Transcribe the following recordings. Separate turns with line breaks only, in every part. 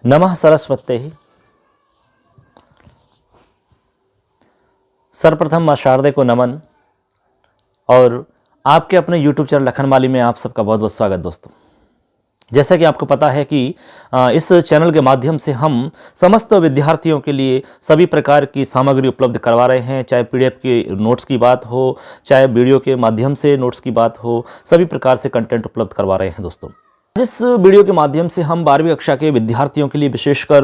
नमः सरस्वत्यहि। सर्वप्रथम मां शारदे को नमन और आपके अपने YouTube चैनल लखनमाली में आप सबका बहुत बहुत स्वागत दोस्तों। जैसा कि आपको पता है कि इस चैनल के माध्यम से हम समस्त विद्यार्थियों के लिए सभी प्रकार की सामग्री उपलब्ध करवा रहे हैं, चाहे PDF के नोट्स की बात हो, चाहे वीडियो के माध्यम से नोट्स की बात हो, सभी प्रकार से कंटेंट उपलब्ध करवा रहे हैं दोस्तों। इस वीडियो के माध्यम से हम 12वीं कक्षा के विद्यार्थियों के लिए विशेषकर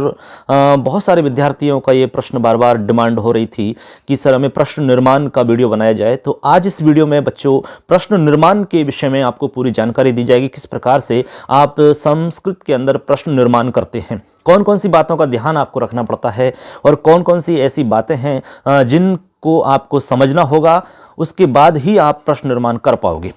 बहुत सारे विद्यार्थियों का ये प्रश्न बार बार डिमांड हो रही थी कि सर हमें प्रश्न निर्माण का वीडियो बनाया जाए। तो आज इस वीडियो में बच्चों प्रश्न निर्माण के विषय में आपको पूरी जानकारी दी जाएगी, किस प्रकार से आप संस्कृत के अंदर प्रश्न निर्माण करते हैं, कौन कौन सी बातों का ध्यान आपको रखना पड़ता है और कौन कौन सी ऐसी बातें हैं जिनको आपको समझना होगा, उसके बाद ही आप प्रश्न निर्माण कर पाओगे।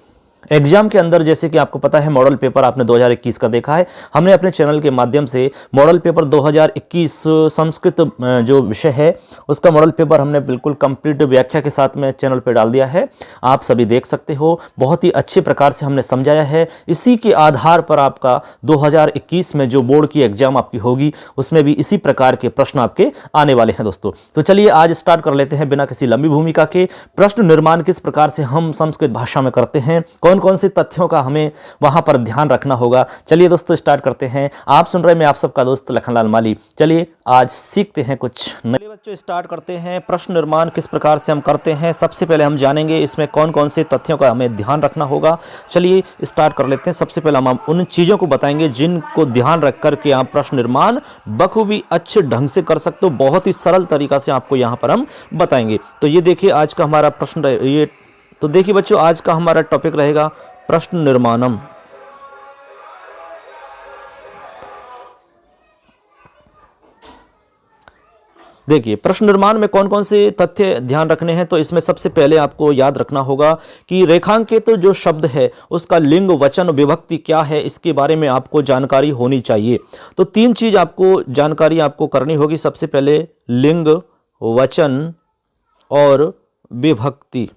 एग्जाम के अंदर जैसे कि आपको पता है मॉडल पेपर आपने 2021 का देखा है, हमने अपने चैनल के माध्यम से मॉडल पेपर 2021 संस्कृत जो विषय है उसका मॉडल पेपर हमने बिल्कुल कंप्लीट व्याख्या के साथ में चैनल पे डाल दिया है, आप सभी देख सकते हो। बहुत ही अच्छे प्रकार से हमने समझाया है। इसी के आधार पर आपका 2021 में जो बोर्ड की एग्जाम आपकी होगी उसमें भी इसी प्रकार के प्रश्न आपके आने वाले हैं दोस्तों। तो चलिए आज स्टार्ट कर लेते हैं बिना किसी लंबी भूमिका के। प्रश्न निर्माण किस प्रकार से हम संस्कृत भाषा में करते हैं, कौन कौन से तथ्यों का हमें वहां पर ध्यान रखना होगा, चलिए दोस्तों स्टार्ट करते हैं। आप सुन रहे हैं मैं आप सबका दोस्त लखनलाल माली। चलिए आज सीखते हैं कुछ नए। बच्चों स्टार्ट करते हैं प्रश्न निर्माण किस प्रकार से हम करते हैं। सबसे पहले हम जानेंगे इसमें कौन कौन से तथ्यों का हमें ध्यान रखना होगा। चलिए स्टार्ट कर लेते हैं। सबसे पहले हम उन चीजों को बताएंगे जिनको ध्यान रख करके आप प्रश्न निर्माण बखूबी अच्छे ढंग से कर सकते हो। बहुत ही सरल तरीका से आपको यहां पर हम बताएंगे। तो ये देखिए आज का हमारा प्रश्न ये तो देखिए बच्चों आज का हमारा टॉपिक रहेगा प्रश्न निर्माणम। देखिए प्रश्न निर्माण में कौन कौन से तथ्य ध्यान रखने हैं। तो इसमें सबसे पहले आपको याद रखना होगा कि रेखांकित जो शब्द है उसका लिंग वचन विभक्ति क्या है, इसके बारे में आपको जानकारी होनी चाहिए। तो तीन चीज आपको जानकारी आपको करनी होगी। सबसे पहले लिंग वचन और विभक्ति,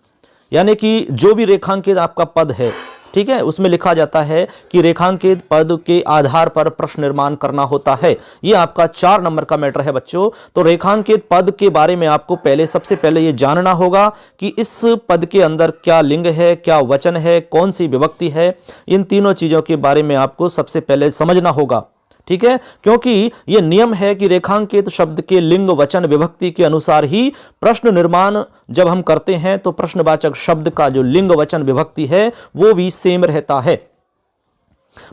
यानी कि जो भी रेखांकित आपका पद है, ठीक है, उसमें लिखा जाता है कि रेखांकित पद के आधार पर प्रश्न निर्माण करना होता है। ये आपका 4 नंबर का मैटर है बच्चों। तो रेखांकित पद के बारे में आपको सबसे पहले ये जानना होगा कि इस पद के अंदर क्या लिंग है, क्या वचन है, कौन सी विभक्ति है। इन तीनों चीजों के बारे में आपको सबसे पहले समझना होगा, ठीक है, क्योंकि यह नियम है कि रेखांकित शब्द के लिंग वचन विभक्ति के अनुसार ही प्रश्न निर्माण जब हम करते हैं तो प्रश्नवाचक शब्द का जो लिंग वचन विभक्ति है वो भी सेम रहता है।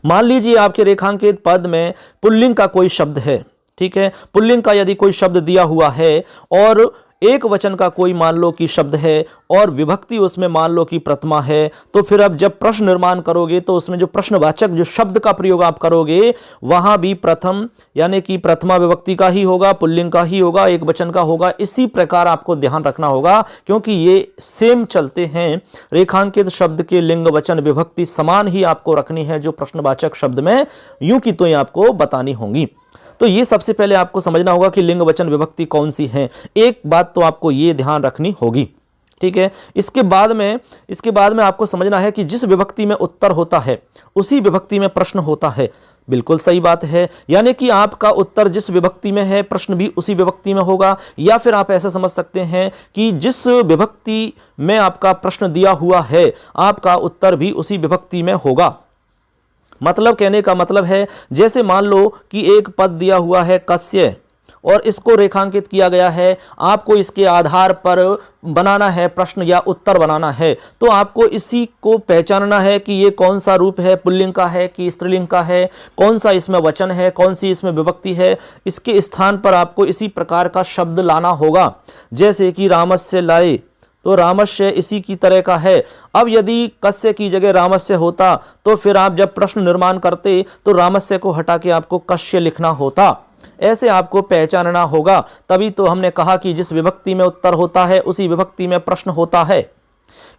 मान लीजिए आपके रेखांकित पद में पुल्लिंग का कोई शब्द है, ठीक है, पुल्लिंग का यदि कोई शब्द दिया हुआ है और एक वचन का कोई मान लो कि शब्द है और विभक्ति उसमें मान लो कि प्रथमा है, तो फिर अब जब प्रश्न निर्माण करोगे तो उसमें जो प्रश्नवाचक जो शब्द का प्रयोग आप करोगे वहां भी प्रथम यानी कि प्रथमा विभक्ति का ही होगा, पुल्लिंग का ही होगा, एक वचन का होगा। इसी प्रकार आपको ध्यान रखना होगा क्योंकि ये सेम चलते हैं। रेखांकित शब्द के लिंग वचन विभक्ति समान ही आपको रखनी है जो प्रश्नवाचक शब्द में यूं की तो आपको बतानी होंगी। तो ये सबसे पहले आपको समझना होगा कि लिंग वचन विभक्ति कौन सी है। एक बात तो आपको ये ध्यान रखनी होगी, ठीक है। इसके बाद में आपको समझना है कि जिस विभक्ति में उत्तर होता है उसी विभक्ति में प्रश्न होता है। बिल्कुल सही बात है, यानी कि आपका उत्तर जिस विभक्ति में है प्रश्न भी उसी विभक्ति में होगा। या फिर आप ऐसा समझ सकते हैं कि जिस विभक्ति में आपका प्रश्न दिया हुआ है आपका उत्तर भी उसी विभक्ति में होगा। मतलब कहने का मतलब है जैसे मान लो कि एक पद दिया हुआ है कस्य और इसको रेखांकित किया गया है, आपको इसके आधार पर बनाना है प्रश्न या उत्तर बनाना है। तो आपको इसी को पहचानना है कि ये कौन सा रूप है, पुल्लिंग का है कि स्त्रीलिंग का है, कौन सा इसमें वचन है, कौन सी इसमें विभक्ति है। इसके स्थान पर आपको इसी प्रकार का शब्द लाना होगा। जैसे कि रामस्य लाए तो रामस्य इसी की तरह का है। अब यदि कस्य की जगह रामस्य होता तो फिर आप जब प्रश्न निर्माण करते तो रामस्य को हटा के आपको कस्य लिखना होता। ऐसे आपको पहचानना होगा। तभी तो हमने कहा कि जिस विभक्ति में उत्तर होता है उसी विभक्ति में प्रश्न होता है।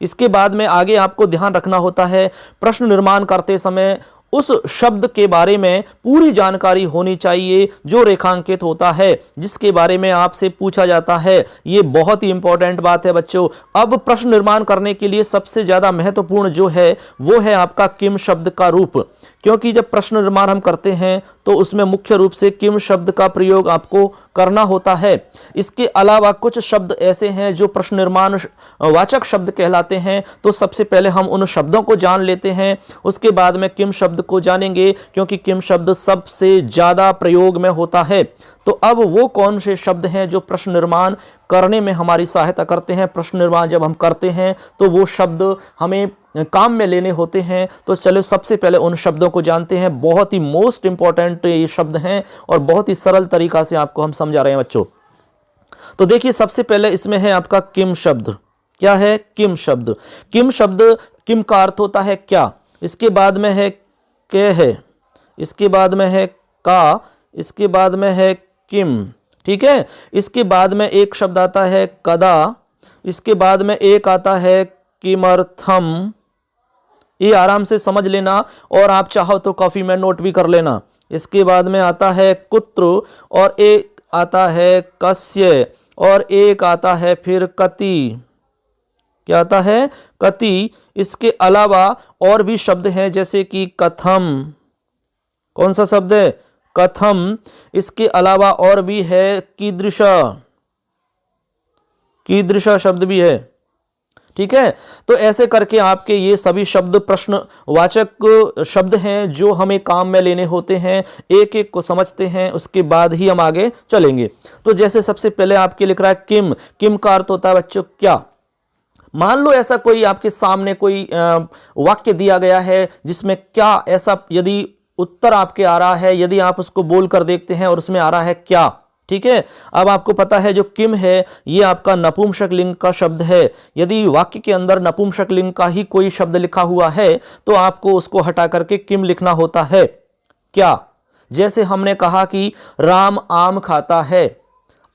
इसके बाद में आगे आपको ध्यान रखना होता है प्रश्न निर्माण करते समय उस शब्द के बारे में पूरी जानकारी होनी चाहिए जो रेखांकित होता है, जिसके बारे में आपसे पूछा जाता है। ये बहुत ही इंपॉर्टेंट बात है बच्चों। अब प्रश्न निर्माण करने के लिए सबसे ज्यादा महत्वपूर्ण जो है वो है आपका किम शब्द का रूप। क्योंकि जब प्रश्न निर्माण हम करते हैं तो उसमें मुख्य रूप से किम शब्द का प्रयोग आपको करना होता है। इसके अलावा कुछ शब्द ऐसे हैं जो प्रश्न निर्माण वाचक शब्द कहलाते हैं, तो सबसे पहले हम उन शब्दों को जान लेते हैं, उसके बाद में किम शब्द को जानेंगे, क्योंकि किम शब्द सबसे ज़्यादा प्रयोग में होता है। तो अब वो कौन से शब्द हैं जो प्रश्न निर्माण करने में हमारी सहायता करते हैं। प्रश्न निर्माण जब हम करते हैं तो वो शब्द हमें काम में लेने होते हैं। तो चलो सबसे पहले उन शब्दों को जानते हैं। बहुत ही मोस्ट इंपॉर्टेंट ये शब्द हैं और बहुत ही सरल तरीका से आपको हम समझा रहे हैं बच्चों। तो देखिए सबसे पहले इसमें है आपका किम शब्द। क्या है? किम शब्द। किम शब्द, किम का अर्थ होता है क्या। इसके बाद में है के है, इसके बाद में है का, इसके बाद में है किम। ठीक है। इसके बाद में एक शब्द आता है कदा, इसके बाद में एक आता है किमर्थम। ये आराम से समझ लेना और आप चाहो तो कॉपी में नोट भी कर लेना। इसके बाद में आता है कुत्र और एक आता है कस्य और एक आता है फिर कति। क्या आता है? कति। इसके अलावा और भी शब्द हैं जैसे कि कथम। कौन सा शब्द है? कथम। इसके अलावा और भी है कीदृशा, कीदृशा शब्द भी है। ठीक है। तो ऐसे करके आपके ये सभी शब्द प्रश्नवाचक शब्द हैं जो हमें काम में लेने होते हैं। एक एक को समझते हैं, उसके बाद ही हम आगे चलेंगे। तो जैसे सबसे पहले आपके लिख रहा है किम। किम का अर्थ होता है बच्चों क्या। मान लो ऐसा कोई आपके सामने कोई वाक्य दिया गया है जिसमें क्या, ऐसा यदि उत्तर आपके आ रहा है, यदि आप उसको बोल कर देखते हैं और उसमें आ रहा है क्या। ठीक है। अब आपको पता है जो किम है ये आपका नपुंसक लिंग का शब्द है। यदि वाक्य के अंदर नपुंसक लिंग का ही कोई शब्द लिखा हुआ है तो आपको उसको हटा करके किम लिखना होता है। क्या? जैसे हमने कहा कि राम आम खाता है।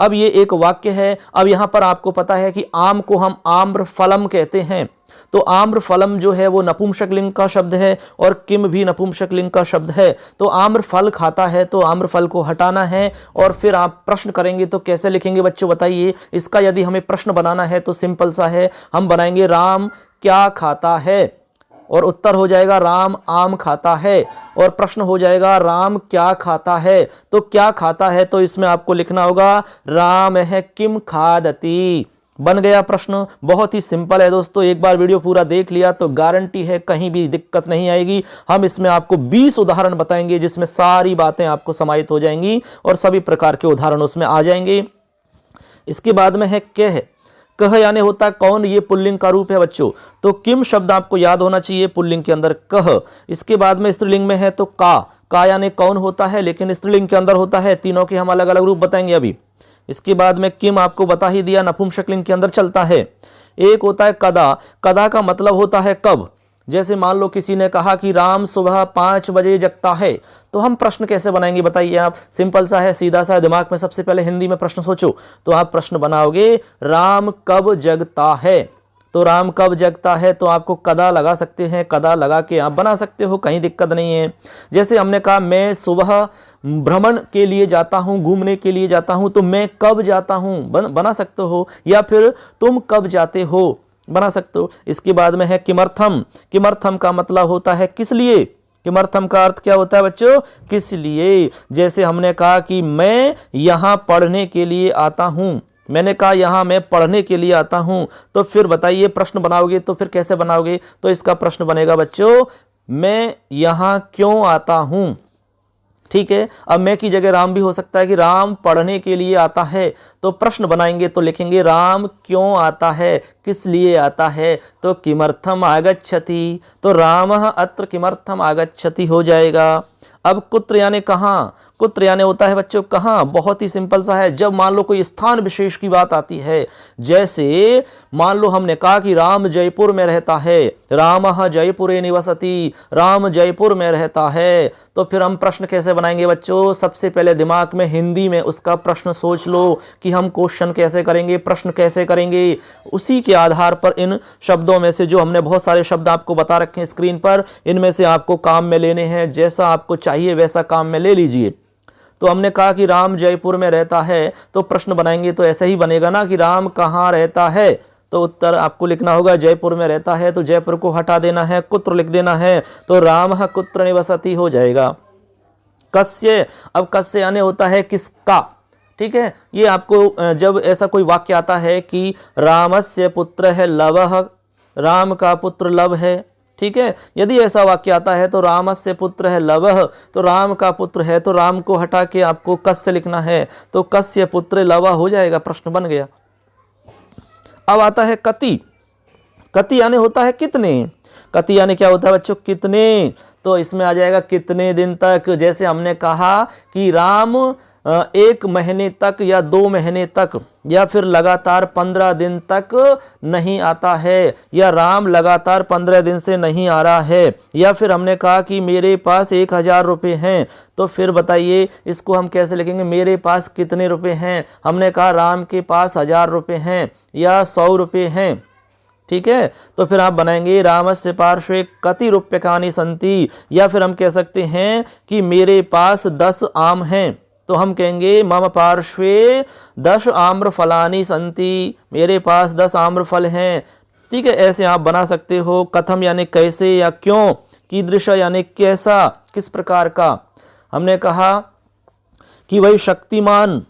अब ये एक वाक्य है। अब यहां पर आपको पता है कि आम को हम आम्र फलम कहते हैं। तो आम्र फलम जो है वो नपुंसक लिंग का शब्द है और किम भी नपुंसक लिंग का शब्द है। तो आम्र फल खाता है, तो आम्र फल को हटाना है और फिर आप प्रश्न करेंगे तो कैसे लिखेंगे बच्चों बताइए। इसका यदि हमें प्रश्न बनाना है तो सिंपल सा है, हम बनाएंगे राम क्या खाता है और उत्तर हो जाएगा राम आम खाता है और प्रश्न हो जाएगा राम क्या खाता है। तो क्या खाता है तो इसमें आपको लिखना होगा राम है किम खादति। बन गया प्रश्न। बहुत ही सिंपल है दोस्तों। एक बार वीडियो पूरा देख लिया तो गारंटी है कहीं भी दिक्कत नहीं आएगी। हम इसमें आपको 20 उदाहरण बताएंगे जिसमें सारी बातें आपको समाहित हो जाएंगी और सभी प्रकार के उदाहरण उसमें आ जाएंगे। इसके बाद में है कह। कह यानी होता है कौन, ये पुल्लिंग का रूप है बच्चों। तो किम शब्द आपको याद होना चाहिए पुल्लिंग के अंदर कह। इसके बाद में स्त्रीलिंग में है तो का यानी कौन होता है, लेकिन स्त्रीलिंग के अंदर होता है। तीनों के हम अलग अलग रूप बताएंगे अभी। इसके बाद में किम आपको बता ही दिया, नपुंसक लिंग के अंदर चलता है। एक होता है कदा। कदा का मतलब होता है कब। जैसे मान लो किसी ने कहा कि राम सुबह 5 बजे जगता है, तो हम प्रश्न कैसे बनाएंगे बताइए आप। सिंपल सा है, सीधा सा है। दिमाग में सबसे पहले हिंदी में प्रश्न सोचो। तो आप प्रश्न बनाओगे राम कब जगता है। तो राम कब जगता है तो आपको कदा लगा सकते हैं। कदा लगा के आप बना सकते हो, कहीं दिक्कत नहीं है। जैसे हमने कहा मैं सुबह भ्रमण के लिए जाता हूं, घूमने के लिए जाता हूं, तो मैं कब जाता हूं बना सकते हो। या फिर तुम कब जाते हो बना सकते हो। इसके बाद में है किमर्थम। किमर्थम का मतलब होता है किस लिए। किमर्थम का अर्थ क्या होता है बच्चों? किस लिए। जैसे हमने कहा कि मैं यहां पढ़ने के लिए आता हूं। मैंने कहा यहां मैं पढ़ने के लिए आता हूं, तो फिर बताइए प्रश्न बनाओगे तो फिर कैसे बनाओगे। तो इसका प्रश्न बनेगा बच्चों मैं यहां क्यों आता हूं। ठीक है। अब मैं की जगह राम भी हो सकता है कि राम पढ़ने के लिए आता है। तो प्रश्न बनाएंगे तो लिखेंगे राम क्यों आता है, किस लिए आता है। तो किमर्थम आगच्छति। तो रामः अत्र किमर्थम आगच्छति हो जाएगा। अब कुत्र यानी कहाँ। कुत्र यानी होता है बच्चों कहाँ। बहुत ही सिंपल सा है। जब मान लो कोई स्थान विशेष की बात आती है, जैसे मान लो हमने कहा कि राम जयपुर में रहता है, रामः जयपुरे निवसति, राम जयपुर में रहता है। तो फिर हम प्रश्न कैसे बनाएंगे बच्चों। सबसे पहले दिमाग में हिंदी में उसका प्रश्न सोच लो कि हम क्वेश्चन कैसे करेंगे, प्रश्न कैसे करेंगे। उसी के आधार पर इन शब्दों में से जो हमने बहुत सारे शब्द आपको बता रखे हैं स्क्रीन पर, इनमें से आपको काम में लेने हैं। जैसा आपको चाहिए वैसा काम में ले लीजिए। तो हमने कहा कि राम जयपुर में रहता है, तो प्रश्न बनाएंगे तो ऐसे ही बनेगा ना कि राम कहाँ रहता है। तो प्रश्न बनाएंगे तो ऐसे ही बनेगा। जैसे हमने कहा कि राम जयपुर में रहता है, तो प्रश्न बनाएंगे तो ऐसे ही बनेगा। तो हमने कहा कि राम जयपुर में रहता है, तो प्रश्न बनाएंगे तो ऐसे ही बनेगा। तो हमने कहा कि राम कहाँ रहता है, तो उत्तर आपको लिखना होगा जयपुर में रहता है, तो जयपुर को हटा देना है, कुत्र लिख देना है, तो रामः कुत्र निवसति हो जाएगा। कस्य, अब कस्य यानी होता है किसका, ठीक है। ये आपको जब ऐसा कोई वाक्य आता है कि रामस्य पुत्र है लवः, राम का पुत्र लव है, ठीक है। यदि ऐसा वाक्य आता है तो रामस्य पुत्र है लवः, तो राम का पुत्र है, तो राम को हटा के आपको कस्य लिखना है, तो कस्य पुत्र लवः हो जाएगा, प्रश्न बन गया। अब आता है कति। कति यानी होता है कितने। कति यानी क्या होता है बच्चों, कितने। तो इसमें आ जाएगा कितने दिन तक। जैसे हमने कहा कि राम 1 महीने तक या 2 महीने तक या फिर लगातार 15 दिन तक नहीं आता है, या राम लगातार 15 दिन से नहीं आ रहा है, या फिर हमने कहा कि मेरे पास 1000 रुपये हैं, तो फिर बताइए इसको हम कैसे लिखेंगे, मेरे पास कितने रुपए हैं। हमने कहा राम के पास 1000 रुपये हैं या 100 रुपये हैं, ठीक है। तो फिर आप बनाएंगे रामस्य पार्श्वे कति रूप्यकानि सन्ति, या फिर हम कह सकते हैं कि मेरे पास 10 आम हैं, तो हम कहेंगे मम पार्श्वे 10 आम्रफलानि सन्ति, मेरे पास 10 आम्रफल हैं, ठीक है। ऐसे आप बना सकते हो। कथम यानी कैसे या क्यों, कीदृश यानी कैसा, किस प्रकार का। हमने कहा कि वही शक्तिमान,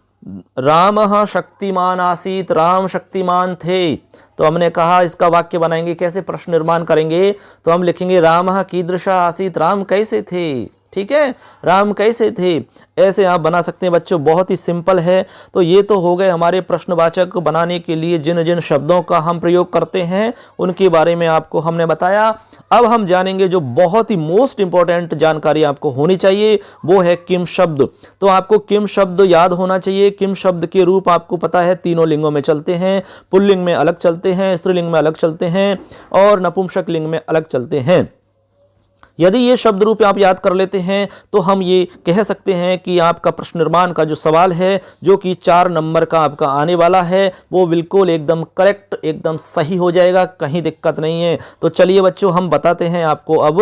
रामः शक्तिमान आसीत, राम शक्तिमान थे, तो हमने कहा इसका वाक्य बनाएंगे कैसे, प्रश्न निर्माण करेंगे, तो हम लिखेंगे रामः कीदृश आसीत, राम कैसे थे, ठीक है, राम कैसे थे। ऐसे आप बना सकते हैं बच्चों, बहुत ही सिंपल है। तो ये तो हो गए हमारे प्रश्नवाचक बनाने के लिए जिन जिन शब्दों का हम प्रयोग करते हैं उनके बारे में आपको हमने बताया। अब हम जानेंगे जो बहुत ही मोस्ट इंपॉर्टेंट जानकारी आपको होनी चाहिए, वो है किम शब्द। तो आपको किम शब्द याद होना चाहिए। किम शब्द के रूप आपको पता है तीनों लिंगों में चलते हैं, पुल्लिंग में अलग चलते हैं, स्त्रीलिंग में अलग चलते हैं और नपुंसक लिंग में अलग चलते हैं। यदि ये शब्द रूप आप याद कर लेते हैं तो हम ये कह सकते हैं कि आपका प्रश्न निर्माण का जो सवाल है, जो कि 4 नंबर का आपका आने वाला है, वो बिल्कुल एकदम करेक्ट, एकदम सही हो जाएगा, कहीं दिक्कत नहीं है। तो चलिए बच्चों हम बताते हैं आपको अब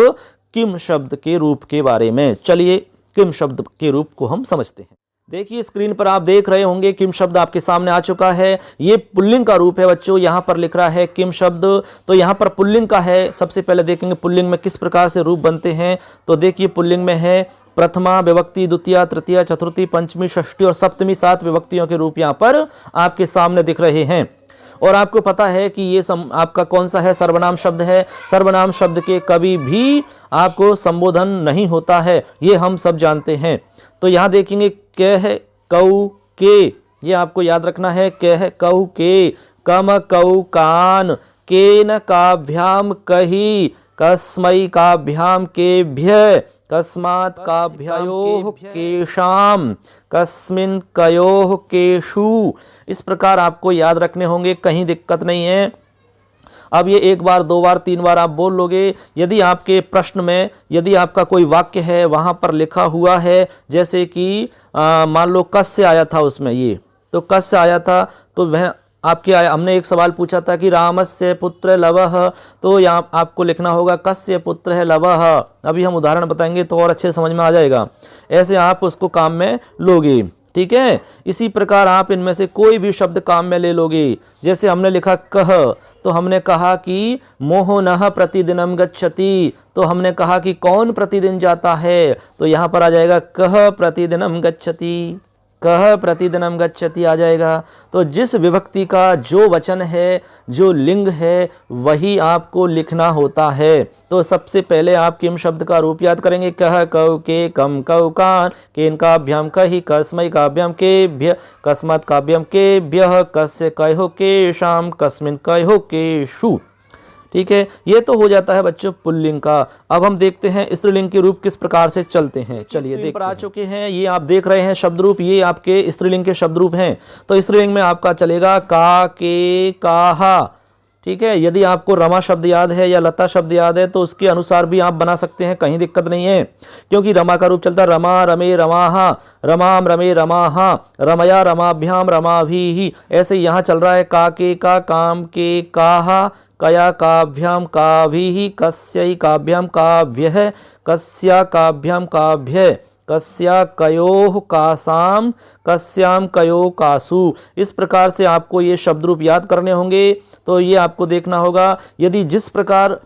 किम शब्द के रूप के बारे में। चलिए किम शब्द के रूप को हम समझते हैं। देखिए स्क्रीन पर आप देख रहे होंगे किम शब्द आपके सामने आ चुका है। ये पुल्लिंग का रूप है बच्चों, यहाँ पर लिख रहा है किम शब्द। तो यहाँ पर पुल्लिंग का है। सबसे पहले देखेंगे पुल्लिंग में किस प्रकार से रूप बनते हैं। तो देखिए पुल्लिंग में है प्रथमा विभक्ति, द्वितीय, तृतीय, चतुर्थी, पंचमी, षष्ठी और सप्तमी 7 विभक्तियों के रूप यहाँ पर आपके सामने दिख रहे हैं। और आपको पता है कि ये आपका कौन सा है, सर्वनाम शब्द है। सर्वनाम शब्द के कभी भी आपको संबोधन नहीं होता है, ये हम सब जानते हैं। तो यहाँ देखेंगे कह, कऊ, के, ये आपको याद रखना है। कह, कऊ, के, कम, कऊ, कान, केन, काभ्याम, कही, कस्मै, काभ्याम, केभ्य, कस्मात्, काभ्ययोः, केशाम, कस्मिन्, कयोः, केषु। इस प्रकार आपको याद रखने होंगे, कहीं दिक्कत नहीं है। अब ये 1 बार 2 बार 3 बार आप बोल लोगे। यदि आपके प्रश्न में यदि आपका कोई वाक्य है वहां पर लिखा हुआ है, जैसे कि मान लो कस्य आया था उसमें, ये तो कस्य आया था, तो वह आपके आया, हमने एक सवाल पूछा था कि रामस्य पुत्र लवः, तो यहाँ आपको लिखना होगा कस्य पुत्र है लवः। अभी हम उदाहरण बताएंगे तो और अच्छे समझ में आ जाएगा। ऐसे आप उसको काम में लोगे, ठीक है। इसी प्रकार आप इनमें से कोई भी शब्द काम में ले लोगे। जैसे हमने लिखा कह, तो हमने कहा कि मोहनः प्रतिदिनम गच्छति, तो हमने कहा कि कौन प्रतिदिन जाता है, तो यहाँ पर आ जाएगा कह प्रतिदिनम गच्छति, कह प्रतिदिनम गच्छति आ जाएगा। तो जिस विभक्ति का जो वचन है, जो लिंग है, वही आपको लिखना होता है। तो सबसे पहले आप किम शब्द का रूप याद करेंगे। कह, कौ, के, कम, कौ, कान, केन, काभ्याम, कही, कस्मै, काभ्याम, केभ्य, कस्मात्, काभ्याम, केभ्यः, कस्य, कयोः, केषाम, कस्मिन्, कयोः, केषु। ठीक है, ये तो हो जाता है बच्चों पुल्लिंग का। अब हम देखते हैं स्त्रीलिंग के रूप किस प्रकार से चलते हैं। चलिए देख पर आ चुके हैं, ये आप देख रहे हैं शब्द रूप, ये आपके स्त्रीलिंग के शब्द रूप हैं। तो स्त्रीलिंग में आपका चलेगा का, के, काहा। ठीक है, यदि आपको रमा शब्द याद है या लता शब्द याद है तो उसके अनुसार भी आप बना सकते हैं, कहीं दिक्कत नहीं है। क्योंकि रमा का रूप चलता है रमा, रमे, रमाहा, रमाम, रमे, रमाहा, रमया, रमाभ्याम, रमाभीहि। ऐसे यहाँ चल रहा है का, के, का, काम, के, काहा, कया, काभ्याम, काभिः, कस्यै, काभ्याम, काभ्यः, कस्या, काभ्याम, काभ्य, कस्या कयोः कासाम कस्याम कयो कासु। इस प्रकार से आपको ये शब्द रूप याद करने होंगे। तो ये आपको देखना होगा, यदि जिस प्रकार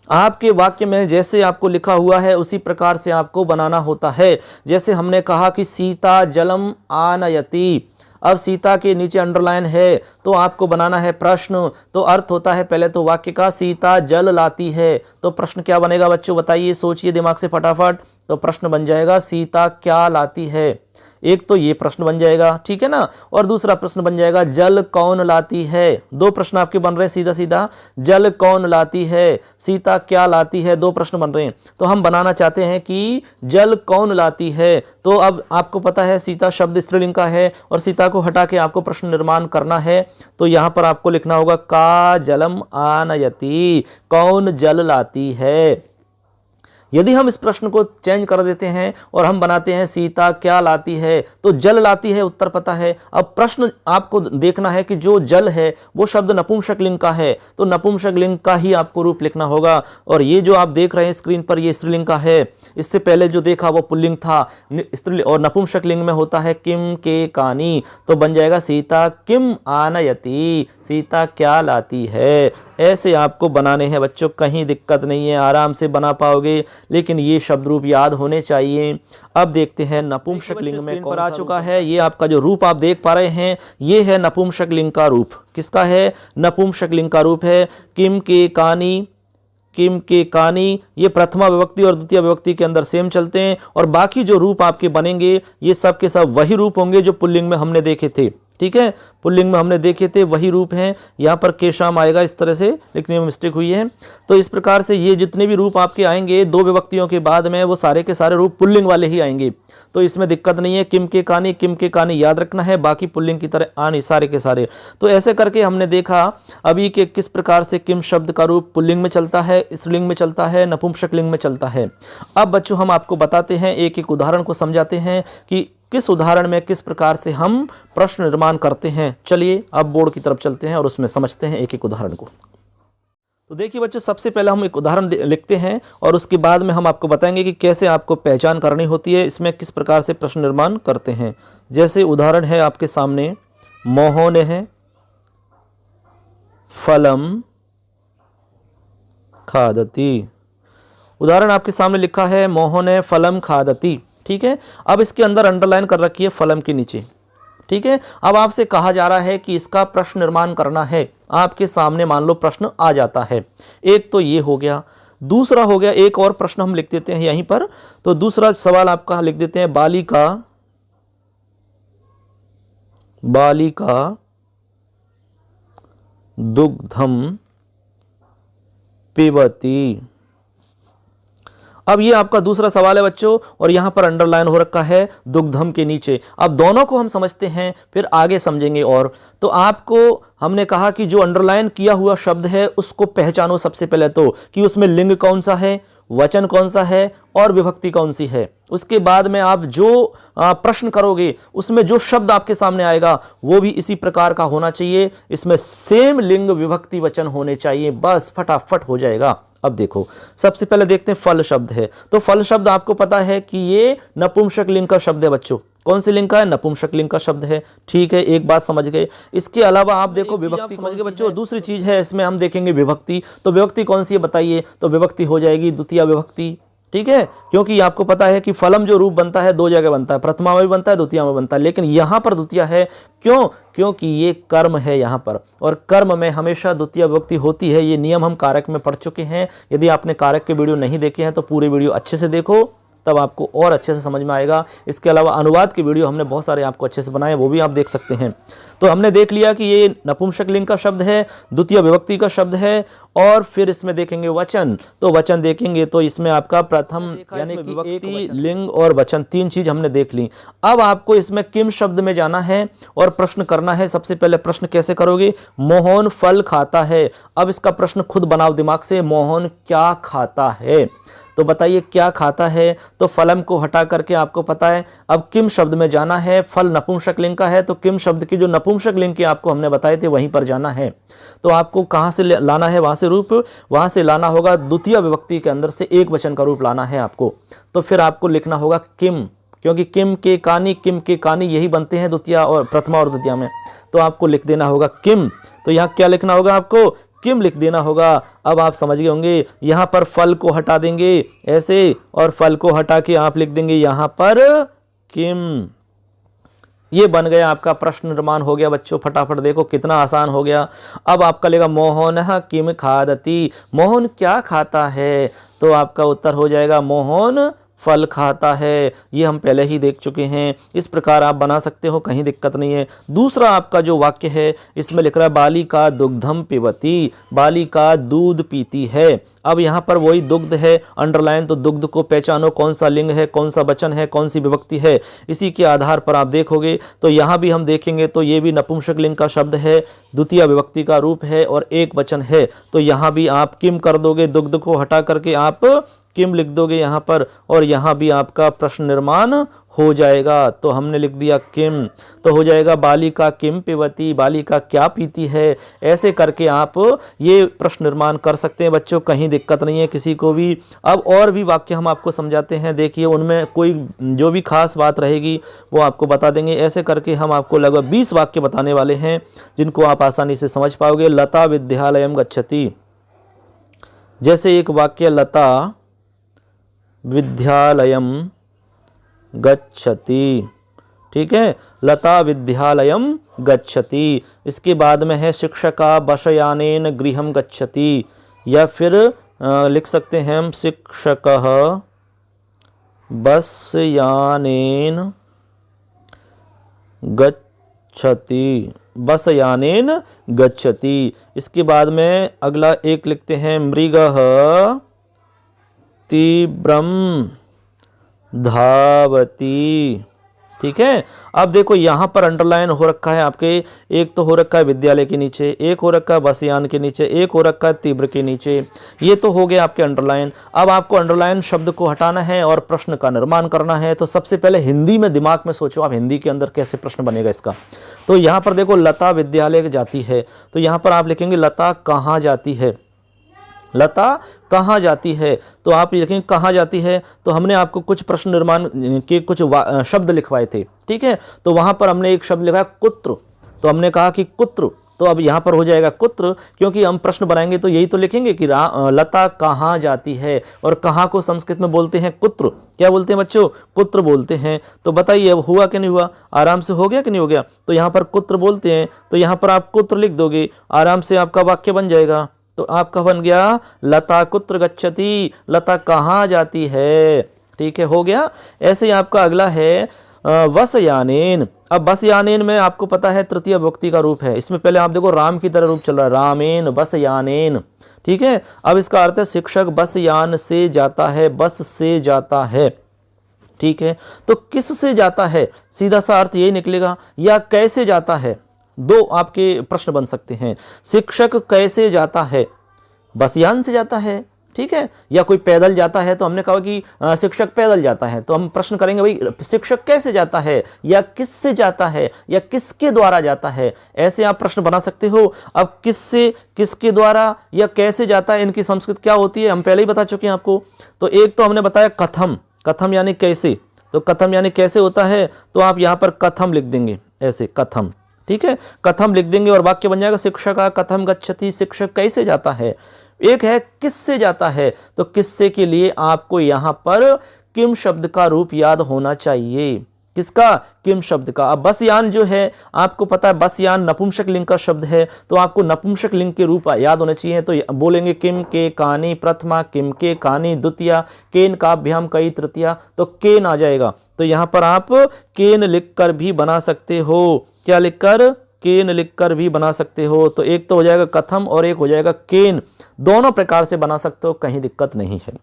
आपके वाक्य में जैसे आपको लिखा हुआ है उसी प्रकार से आपको बनाना होता है। जैसे हमने कहा कि सीता जलम आनयति, अब सीता के नीचे अंडरलाइन है तो आपको बनाना है प्रश्न। तो अर्थ होता है पहले तो वाक्य का सीता जल लाती है, तो प्रश्न क्या बनेगा बच्चों, बताइए, सोचिए दिमाग से फटाफट। तो प्रश्न बन जाएगा सीता क्या लाती है। एक तो ये प्रश्न बन जाएगा, ठीक है ना, और दूसरा प्रश्न बन जाएगा जल कौन लाती है। दो प्रश्न आपके बन रहे हैं सीधा सीधा, जल कौन लाती है, सीता क्या लाती है, दो प्रश्न बन रहे हैं। तो हम बनाना चाहते हैं कि जल कौन लाती है। तो अब आपको पता है सीता शब्द स्त्रीलिंग का है और सीता को हटा के आपको प्रश्न निर्माण करना है। तो यहां पर आपको लिखना होगा का जलम आनयति, कौन जल लाती है। यदि हम इस प्रश्न को चेंज कर देते हैं और हम बनाते हैं सीता क्या लाती है, तो जल लाती है उत्तर पता है। अब प्रश्न आपको देखना है कि जो जल है वो शब्द नपुंसक लिंग का है, तो नपुंसक लिंग का ही आपको रूप लिखना होगा। और ये जो आप देख रहे हैं स्क्रीन पर ये स्त्रीलिंग का है, इससे पहले जो देखा वो पुल्लिंग था। स्त्रीलिंग और नपुंसक लिंग में होता है किम के कानी, तो बन जाएगा सीता किम आनयति, सीता क्या लाती है। ऐसे आपको बनाने हैं बच्चों, कहीं दिक्कत नहीं है, आराम से बना पाओगे, लेकिन ये शब्द रूप याद होने चाहिए। अब देखते हैं नपुंसक लिंग में कौन सा आ चुका है। ये आपका जो रूप आप देख पा रहे हैं ये है नपुंसक लिंग का रूप। किसका है, नपुंसक लिंग का रूप है किम के कानी। किम के कानी ये प्रथमा विभक्ति और द्वितीय विभक्ति के अंदर सेम चलते हैं, और बाकी जो रूप आपके बनेंगे ये सब के सब वही रूप होंगे जो पुल्लिंग में हमने देखे थे। ठीक है, पुल्लिंग में हमने देखे थे वही रूप हैं। यहाँ पर केशाम आएगा इस तरह से, लिखने में मिस्टेक हुई है। तो इस प्रकार से ये जितने भी रूप आपके आएंगे दो विभक्तियों के बाद में, वो सारे के सारे रूप पुल्लिंग वाले ही आएंगे। तो इसमें दिक्कत नहीं है, किम के कानी याद रखना है, बाकी पुल्लिंग की तरह आनी सारे के सारे। तो ऐसे करके हमने देखा अभी कि किस प्रकार से किम शब्द का रूप पुल्लिंग में चलता है, स्त्रीलिंग में चलता है, नपुंसक लिंग में चलता है। अब बच्चों हम आपको बताते हैं, एक एक उदाहरण को समझाते हैं कि किस उदाहरण में किस प्रकार से हम प्रश्न निर्माण करते हैं। चलिए अब बोर्ड की तरफ चलते हैं और उसमें समझते हैं एक एक उदाहरण को। तो देखिए बच्चों, सबसे पहले हम एक उदाहरण लिखते हैं और उसके बाद में हम आपको बताएंगे कि कैसे आपको पहचान करनी होती है, इसमें किस प्रकार से प्रश्न निर्माण करते हैं। जैसे उदाहरण है आपके सामने, मोहने है फलम खादती। उदाहरण आपके सामने लिखा है मोहने फलम खादती। ठीक है, अब इसके अंदर अंडरलाइन कर रखी है फलम के नीचे। ठीक है, अब आपसे कहा जा रहा है कि इसका प्रश्न निर्माण करना है। आपके सामने मान लो प्रश्न आ जाता है, एक तो ये हो गया। दूसरा हो गया, एक और प्रश्न हम लिख देते हैं यहीं पर। तो दूसरा सवाल आपका लिख देते हैं, बालिका दुग्धम पिबती। अब ये आपका दूसरा सवाल है बच्चों, और यहां पर अंडरलाइन हो रखा है दुग्धम के नीचे। अब दोनों को हम समझते हैं, फिर आगे समझेंगे। और तो आपको हमने कहा कि जो अंडरलाइन किया हुआ शब्द है उसको पहचानो सबसे पहले, तो कि उसमें लिंग कौन सा है, वचन कौन सा है और विभक्ति कौन सी है। उसके बाद में आप जो प्रश्न करोगे उसमें जो शब्द आपके सामने आएगा वो भी इसी प्रकार का होना चाहिए, इसमें सेम लिंग विभक्ति वचन होने चाहिए, बस फटाफट हो जाएगा। अब देखो, सबसे पहले देखते हैं फल शब्द है। तो फल शब्द आपको पता है कि ये नपुंसक लिंग का शब्द है बच्चों। कौन से लिंग का है, नपुंसक लिंग का शब्द है। ठीक है, एक बात समझ गए। इसके अलावा आप देखो विभक्ति समझ गए बच्चों। दूसरी चीज है इसमें हम देखेंगे विभक्ति। तो विभक्ति कौन सी है बताइए, तो विभक्ति हो जाएगी द्वितीय विभक्ति। ठीक है, क्योंकि आपको पता है कि फलम जो रूप बनता है दो जगह बनता है, प्रथमा में भी बनता है, द्वितीय में बनता है, लेकिन यहां पर द्वितीय है। क्यों, क्योंकि ये कर्म है यहां पर, और कर्म में हमेशा द्वितीय विभक्ति होती है। ये नियम हम कारक में पढ़ चुके हैं। यदि आपने कारक के वीडियो नहीं देखे हैं तो पूरे वीडियो अच्छे से देखो, तब आपको और अच्छे से समझ में आएगा। इसके अलावा अनुवाद के वीडियो हमने बहुत सारे आपको अच्छे से बनाए, वो भी आप देख सकते हैं। तो हमने देख लिया कि ये नपुंसक लिंग का शब्द है, द्वितीय विभक्ति का शब्द है, और फिर इसमें देखेंगे वचन। तो वचन देखेंगे तो इसमें आपका प्रथम यानी कि विभक्ति, लिंग और वचन, तीन चीज हमने देख ली। अब आपको इसमें किम शब्द में जाना है और प्रश्न करना है। सबसे पहले प्रश्न कैसे करोगे, मोहन फल खाता है। अब इसका प्रश्न खुद बनाओ दिमाग से, मोहन क्या खाता है। तो बताइए क्या खाता है, तो फलम को हटा करके आपको पता है अब किम शब्द में जाना है। फल नपुंसक लिंग का है तो किम शब्द की जो नपुंसक लिंग के आपको हमने बताए थे वहीं पर जाना है। तो आपको कहां से लाना है, वहां से रूप, वहां से लाना होगा द्वितीय विभक्ति के अंदर से एक वचन का रूप लाना है आपको। तो फिर आपको लिखना होगा किम, क्योंकि किम के कानी यही बनते हैं द्वितीया और प्रथमा और द्वितीया में, तो आपको लिख देना होगा किम। तो यहाँ क्या लिखना होगा आपको, किम लिख देना होगा। अब आप समझ गए होंगे, यहाँ पर फल को हटा देंगे ऐसे, और फल को हटा के आप लिख देंगे यहाँ पर किम। ये बन गया आपका प्रश्न निर्माण हो गया बच्चों। फटाफट देखो कितना आसान हो गया। अब आपका लेगा मोहनः किम खादति, मोहन क्या खाता है, तो आपका उत्तर हो जाएगा मोहन फल खाता है। ये हम पहले ही देख चुके हैं। इस प्रकार आप बना सकते हो, कहीं दिक्कत नहीं है। दूसरा आपका जो वाक्य है इसमें लिख रहा है बालिका दुग्धम पिबती, बालिका दूध पीती है। अब यहाँ पर वही दुग्ध है अंडरलाइन, तो दुग्ध को पहचानो, कौन सा लिंग है, कौन सा वचन है, कौन सी विभक्ति है, इसी के आधार पर आप देखोगे। तो यहाँ भी हम देखेंगे तो ये भी नपुंसक लिंग का शब्द है, द्वितीय विभक्ति का रूप है और एक वचन है। तो यहाँ भी आप किम कर दोगे, दुग्ध को हटा करके आप किम लिख दोगे यहाँ पर, और यहाँ भी आपका प्रश्न निर्माण हो जाएगा। तो हमने लिख दिया किम, तो हो जाएगा बालिका किम पिबती, बालिका क्या पीती है। ऐसे करके आप ये प्रश्न निर्माण कर सकते हैं बच्चों, कहीं दिक्कत नहीं है किसी को भी। अब और भी वाक्य हम आपको समझाते हैं, देखिए उनमें कोई जो भी खास बात रहेगी वो आपको बता देंगे। ऐसे करके हम आपको लगभग 20 वाक्य बताने वाले हैं जिनको आप आसानी से समझ पाओगे। लता विद्यालयम गच्छति, जैसे एक वाक्य लता विद्यालयम गच्छति, ठीक है, लता विद्यालयम गच्छति। इसके बाद में है शिक्षका बसयानेन गृहम गच्छति, या फिर लिख सकते हैं हम शिक्षकः बसयानेन गच्छति, बसयानेन गच्छति। इसके बाद में अगला एक लिखते हैं मृगः तीव्रम धावती, ठीक है। अब देखो यहाँ पर अंडरलाइन हो रखा है आपके, एक तो हो रखा है विद्यालय के नीचे, एक हो रखा है बसयान के नीचे, एक हो रखा है तीव्र के नीचे। ये तो हो गया आपके अंडरलाइन। अब आपको अंडरलाइन शब्द को हटाना है और प्रश्न का निर्माण करना है। तो सबसे पहले हिंदी में दिमाग में सोचो आप, हिंदी के अंदर कैसे प्रश्न बनेगा इसका। तो यहाँ पर देखो लता विद्यालय जाती है, तो यहाँ पर आप लिखेंगे लता कहाँ जाती है, लता कहाँ जाती है। तो आप लिखेंगे कहाँ जाती है, तो हमने आपको कुछ प्रश्न निर्माण के कुछ शब्द लिखवाए थे, ठीक है। तो वहां पर हमने एक शब्द लिखा कुत्र, तो हमने कहा कि कुत्र, तो अब यहाँ पर हो जाएगा कुत्र, क्योंकि हम प्रश्न बनाएंगे तो यही तो लिखेंगे कि लता कहाँ जाती है, और कहाँ को संस्कृत में बोलते हैं कुत्र। क्या बोलते हैं बच्चों, कुत्र बोलते हैं। तो बताइए अब हुआ कि नहीं हुआ, आराम से हो गया कि नहीं हो गया। तो यहाँ पर कुत्र बोलते हैं, तो यहाँ पर आप कुत्र लिख दोगे, आराम से आपका वाक्य बन जाएगा। तो आपका बन गया लता कुत्र गच्छति, लता कहाँ जाती है, ठीक है, हो गया। ऐसे ही आपका अगला है वसयानेन। अब वसयानेन में आपको पता है तृतीय विभक्ति का रूप है। इसमें पहले आप देखो राम की तरह रूप चल रहा है, रामेन वसयानेन, ठीक है। अब इसका अर्थ है शिक्षक बस यान से जाता है, बस से जाता है, ठीक है। तो किस से जाता है, सीधा सा अर्थ यही निकलेगा, या कैसे जाता है। दो आपके प्रश्न बन सकते हैं, शिक्षक कैसे जाता है, बसयान से जाता है, ठीक है, या कोई पैदल जाता है। तो हमने कहा कि शिक्षक पैदल जाता है, तो हम प्रश्न करेंगे भाई शिक्षक कैसे जाता है, या किससे जाता है, या किसके द्वारा जाता है। ऐसे आप प्रश्न बना सकते हो। अब किससे, किसके द्वारा, या कैसे जाता है, इनकी संस्कृत क्या होती है हम पहले ही बता चुके हैं आपको। तो एक तो हमने बताया कथम, कथम यानी कैसे, तो कथम यानी कैसे होता है, तो आप यहाँ पर कथम लिख देंगे ऐसे, कथम, ठीक है, कथम लिख देंगे और वाक्य बन जाएगा शिक्षक कथम गच्छति, शिक्षक कैसे जाता है। एक है किससे जाता है, तो किससे के लिए आपको यहां पर किम शब्द का रूप याद होना चाहिए। किसका, किम शब्द का। अब बसयान जो है आपको पता है बसयान नपुंसक लिंग का शब्द है, तो आपको नपुंसक लिंग के रूप याद होने चाहिए। तो बोलेंगे किम के कानी प्रथमा, किम के कानी द्वितीया, केन काभ्याम कई तृतीया, तो केन आ जाएगा। तो यहां पर आप केन लिखकर भी बना सकते हो। क्या लिखकर, केन लिखकर भी बना सकते हो। तो एक तो हो जाएगा कथम और एक हो जाएगा केन, दोनों प्रकार से बना सकते हो, कहीं दिक्कत नहीं है।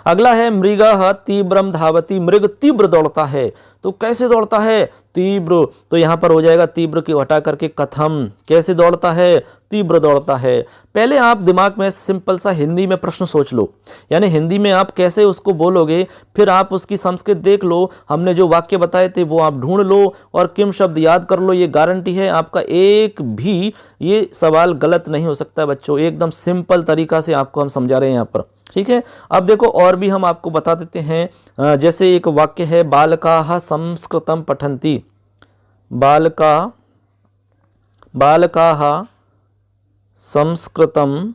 अगला है मृगः तीव्रम धावति, मृग तीव्र दौड़ता है। तो कैसे दौड़ता है, तीव्र, तो यहां पर हो जाएगा तीव्र की हटा करके कथम, कैसे दौड़ता है, तीव्र दौड़ता है। पहले आप दिमाग में सिंपल सा हिंदी में प्रश्न सोच लो, यानी हिंदी में आप कैसे उसको बोलोगे, फिर आप उसकी संस्कृत देख लो, हमने जो वाक्य बताए थे वो आप ढूंढ लो और किम शब्द याद कर लो। ये गारंटी है आपका एक भी ये सवाल गलत नहीं हो सकता बच्चों, एकदम सिंपल तरीका से आपको हम समझा रहे हैं यहाँ पर। ठीक है। अब देखो और भी हम आपको बता देते हैं, जैसे एक वाक्य है बालकाः संस्कृतं पठन्ति, बालकाः संस्कृतं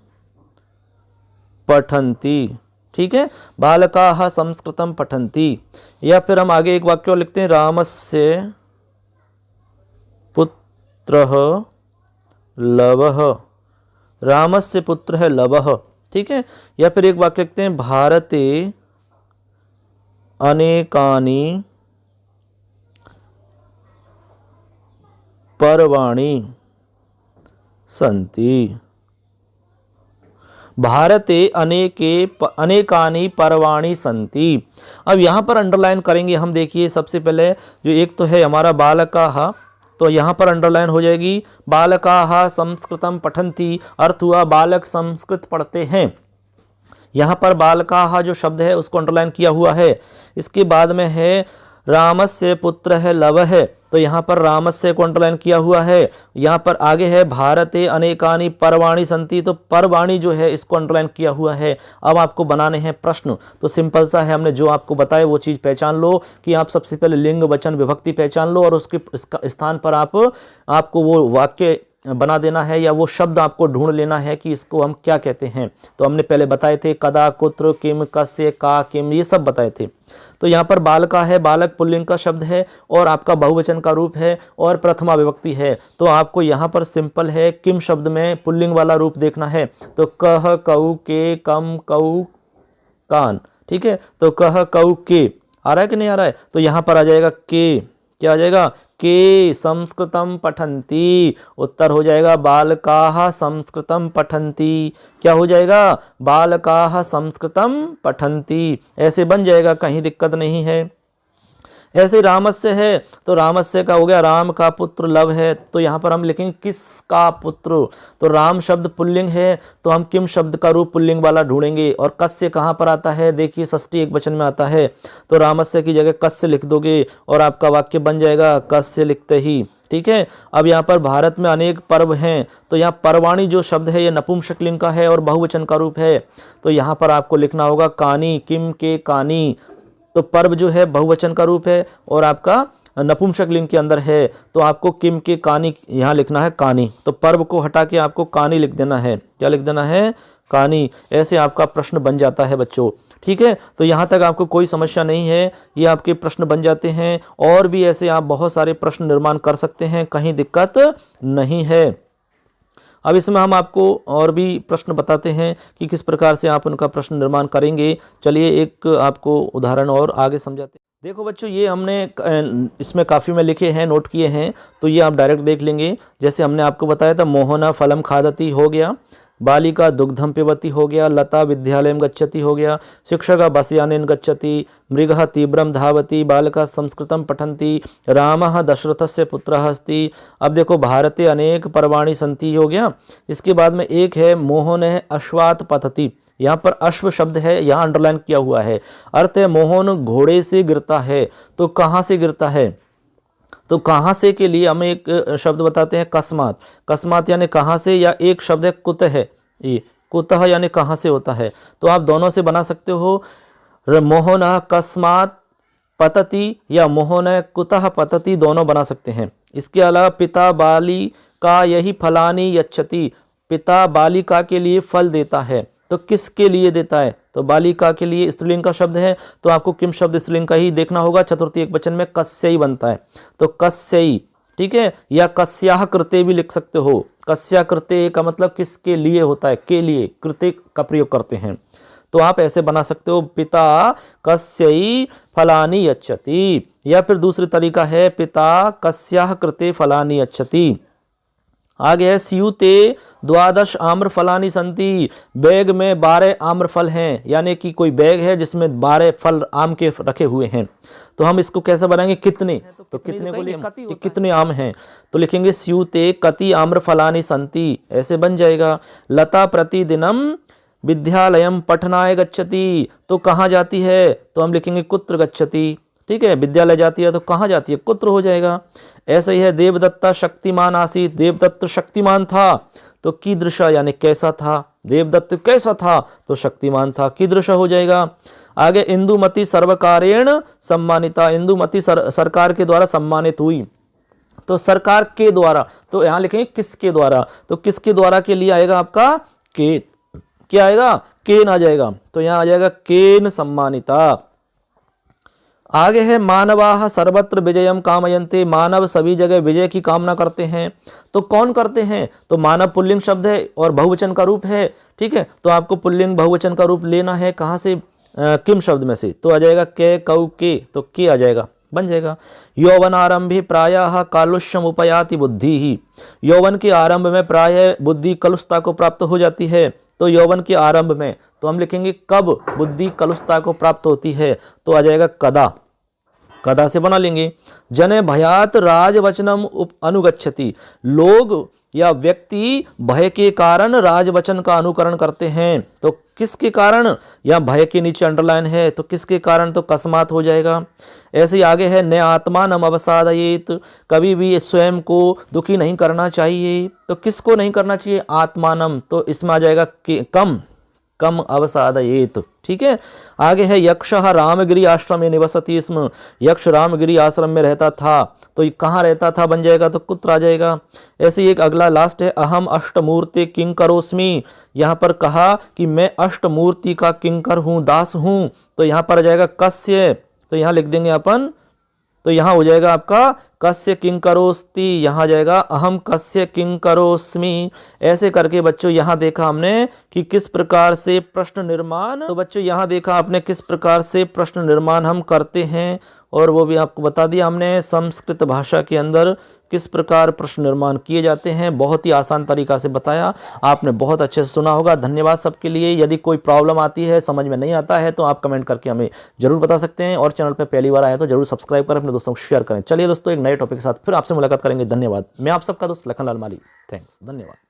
पठन्ति, ठीक है, बालकाः संस्कृतं पठन्ति। या फिर हम आगे एक वाक्य और लिखते हैं रामस्य पुत्रः लवः, रामस्य पुत्रः लवः, ठीक है। या फिर एक वाक्य लिखते हैं भारते अनेकानि पर्वाणि सन्ति, भारते अनेकानि पर्वाणि सन्ति। अब यहाँ पर अंडरलाइन करेंगे हम, देखिए सबसे पहले जो एक तो है हमारा बालकाः, तो यहाँ पर अंडरलाइन हो जाएगी बालकाः संस्कृतं पठन्ति, अर्थ हुआ बालक संस्कृत पढ़ते हैं। यहाँ पर बालकाः जो शब्द है उसको अंडरलाइन किया हुआ है। इसके बाद में है रामस्य पुत्रः लवः, तो यहाँ पर रामस्य को अंडरलाइन किया हुआ है। यहाँ पर आगे है भारते अनेकानि पर्वाणि सन्ति, तो पर्वाणि जो है इसको अंडरलाइन किया हुआ है। अब आपको बनाने हैं प्रश्न, तो सिंपल सा है, हमने जो आपको बताया वो चीज़ पहचान लो कि आप सबसे पहले लिंग वचन विभक्ति पहचान लो और उसके स्थान पर आपको वो वाक्य बना देना है या वो शब्द आपको ढूंढ लेना है कि इसको हम क्या कहते हैं। तो हमने पहले बताए थे कदा, कुत्र, किम, कस्य, का, किम, ये सब बताए थे। तो यहाँ पर बालका है, बालक पुल्लिंग का शब्द है और आपका बहुवचन का रूप है और प्रथमा विभक्ति है। तो आपको यहाँ पर सिंपल है किम शब्द में पुल्लिंग वाला रूप देखना है, तो कह, कऊ, के, कम, कऊ, कान, ठीक है। तो कह, कऊ, के आ रहा है कि नहीं आ रहा है, तो यहाँ पर आ जाएगा के, क्या आ जाएगा, के संस्कृतं पठन्ति। उत्तर हो जाएगा बालकाः संस्कृतं पठन्ति। क्या हो जाएगा, बालकाः संस्कृतं पठन्ति, ऐसे बन जाएगा, कहीं दिक्कत नहीं है। ऐसे रामस्य है, तो रामस्य का हो गया राम का पुत्र लव है, तो यहाँ पर हम लिखेंगे किसका पुत्र, तो राम शब्द पुल्लिंग है तो हम किम शब्द का रूप पुल्लिंग वाला ढूंढेंगे। और कस्य कहाँ पर आता है, देखिए षष्ठी एक वचन में आता है, तो रामस्य की जगह कस्य लिख दोगे और आपका वाक्य बन जाएगा कस्य लिखते ही, ठीक है। अब यहाँ पर भारत में अनेक पर्व हैं, तो यहाँ पर्वाणी जो शब्द है ये नपुंसकलिंग का है और बहुवचन का रूप है, तो यहाँ पर आपको लिखना होगा कानी, किम के कानी। तो पर्व जो है बहुवचन का रूप है और आपका नपुंसक लिंग के अंदर है, तो आपको किम के कानी यहाँ लिखना है कानी, तो पर्व को हटा के आपको कानी लिख देना है। क्या लिख देना है, कानी। ऐसे आपका प्रश्न बन जाता है बच्चों, ठीक है। तो यहाँ तक आपको कोई समस्या नहीं है, ये आपके प्रश्न बन जाते हैं और भी ऐसे आप बहुत सारे प्रश्न निर्माण कर सकते हैं, कहीं दिक्कत नहीं है। अब इसमें हम आपको और भी प्रश्न बताते हैं कि किस प्रकार से आप उनका प्रश्न निर्माण करेंगे। चलिए एक आपको उदाहरण और आगे समझाते हैं। देखो बच्चों, ये हमने इसमें काफ़ी में लिखे हैं, नोट किए हैं, तो ये आप डायरेक्ट देख लेंगे। जैसे हमने आपको बताया था मोहना फलम खादति हो गया, बालिका दुग्धम पिबती हो गया, लता विद्यालयम गच्छति हो गया, शिक्षक बसयानेन गच्छति, मृगः तीव्रम धावति, बालका संस्कृतं पठन्ति, रामः दशरथस्य पुत्रः अस्ति। अब देखो भारते अनेक पर्वाणि सन्ति हो गया। इसके बाद में एक है मोहन है अश्वात पतति, यहाँ पर अश्व शब्द है, यहाँ अंडरलाइन किया हुआ है, अर्थ है मोहन घोड़े से गिरता है। तो कहाँ से गिरता है, तो कहाँ से के लिए हम एक शब्द बताते हैं कस्मात, कस्मात यानी कहाँ से, या एक शब्द है कुत है, ये कुतः यानी कहाँ से होता है। तो आप दोनों से बना सकते हो, मोहन कस्मात पतति या मोहन कुतः पतति, दोनों बना सकते हैं। इसके अलावा पिता बालिका यही फलानी यच्छति, पिता बालिका के लिए फल देता है, तो किसके लिए देता है, तो बालिका के लिए स्त्रीलिंग का शब्द है, तो आपको किम शब्द स्त्रीलिंग का ही देखना होगा। चतुर्थी एक वचन में कस्यई बनता है, तो कस्यई, ठीक है। या कस्याह कृते भी लिख सकते हो, कस्या कृते का मतलब किसके लिए होता है, के लिए, कृते का प्रयोग करते हैं, तो आप ऐसे बना सकते हो पिता कस्यई फलानी यच्छति। या फिर दूसरी तरीका है पिता कस्याह कृते फलानी यच्छति। आगे है स्यूते द्वादश आम्र फलानी संति, बैग में 12 आम्र फल हैं, यानी कि कोई बैग है जिसमें 12 फल आम के रखे हुए हैं। तो हम इसको कैसे बनाएंगे, कितने, तो कितने को लिए कितने आम हैं, तो लिखेंगे स्यूते कति आम्र फलानी संति, ऐसे बन जाएगा। लता प्रतिदिनम विद्यालयम पठनाय गच्छति, तो कहाँ जाती है, तो हम लिखेंगे कुत्र गच्छति, ठीक है। विद्यालय जाती है तो कहाँ जाती है, कुत्र हो जाएगा। ऐसे ही है देवदत्ता शक्तिमान आसीत, देवदत्त शक्तिमान था, तो कीदृश यानी कैसा था, देवदत्त कैसा था, तो शक्तिमान था, कीदृश हो जाएगा। आगे इंदुमती सर्वकारेण सम्मानिता, इंदुमती सरकार के द्वारा सम्मानित हुई, तो सरकार के द्वारा, तो यहां लिखेंगे किसके द्वारा, तो किसके द्वारा के लिए आएगा आपका के, क्या आएगा, केन आ जाएगा, तो यहां आ जाएगा केन सम्मानिता। आगे है मानवाः सर्वत्र विजयम कामयन्ते, मानव सभी जगह विजय की कामना करते हैं, तो कौन करते हैं, तो मानव पुल्लिंग शब्द है और बहुवचन का रूप है, ठीक है, तो आपको पुल्लिंग बहुवचन का रूप लेना है, कहां से, किम शब्द में से, तो आ जाएगा के कौ के, तो के आ जाएगा, बन जाएगा। यौवन आरंभे प्रायः कालुष्यम उपयाति बुद्धि ही, यौवन के आरंभ में प्रायः बुद्धि कलुषता को प्राप्त हो जाती है, तो यौवन के आरंभ में, तो हम लिखेंगे कब बुद्धि कलुषता को प्राप्त होती है, तो आ जाएगा कदा, कदा से बना लेंगे। जने भयात राजवचनम अनुगच्छति, लोग या व्यक्ति भय के कारण राजवचन का अनुकरण करते हैं, तो किसके कारण, या भय के नीचे अंडरलाइन है, तो किसके कारण, तो कस्मात हो जाएगा। ऐसे ही आगे है न आत्मानम अवसादयेत, कभी भी स्वयं को दुखी नहीं करना चाहिए, तो किसको नहीं करना चाहिए, आत्मानम, तो इसमें आ जाएगा कम, कम अवसादयेत, ठीक है। आगे है यक्षः रामगिरी आश्रम में निवसति स्म, यक्ष रामगिरी आश्रम में रहता था, तो ये कहाँ रहता था, बन जाएगा, तो कुत्र आ जाएगा। ऐसे ही एक अगला लास्ट है अहम अष्टमूर्ति किंकरोस्मि, यहाँ पर कहा कि मैं अष्टमूर्ति का किंकर हूँ, दास हूँ, तो यहाँ पर आ जाएगा कस्य, तो यहाँ लिख देंगे अपन, तो यहाँ हो जाएगा आपका कस्य किंकरोस्ति, यहाँ जाएगा अहम कस्य किंकरोस्मि। ऐसे करके बच्चों यहाँ देखा हमने कि किस प्रकार से प्रश्न निर्माण, तो बच्चों यहाँ देखा आपने किस प्रकार से प्रश्न निर्माण हम करते हैं, और वो भी आपको बता दिया हमने संस्कृत भाषा के अंदर किस प्रकार प्रश्न निर्माण किए जाते हैं, बहुत ही आसान तरीका से बताया, आपने बहुत अच्छे से सुना होगा। धन्यवाद सबके लिए। यदि कोई प्रॉब्लम आती है, समझ में नहीं आता है, तो आप कमेंट करके हमें जरूर बता सकते हैं, और चैनल पर पहली बार आए तो जरूर सब्सक्राइब करें, अपने दोस्तों को शेयर करें। चलिए दोस्तों, एक नए टॉपिक के साथ फिर आपसे मुलाकात करेंगे। धन्यवाद। मैं आप सबका दोस्त लखनलाल माली। थैंक्स, धन्यवाद।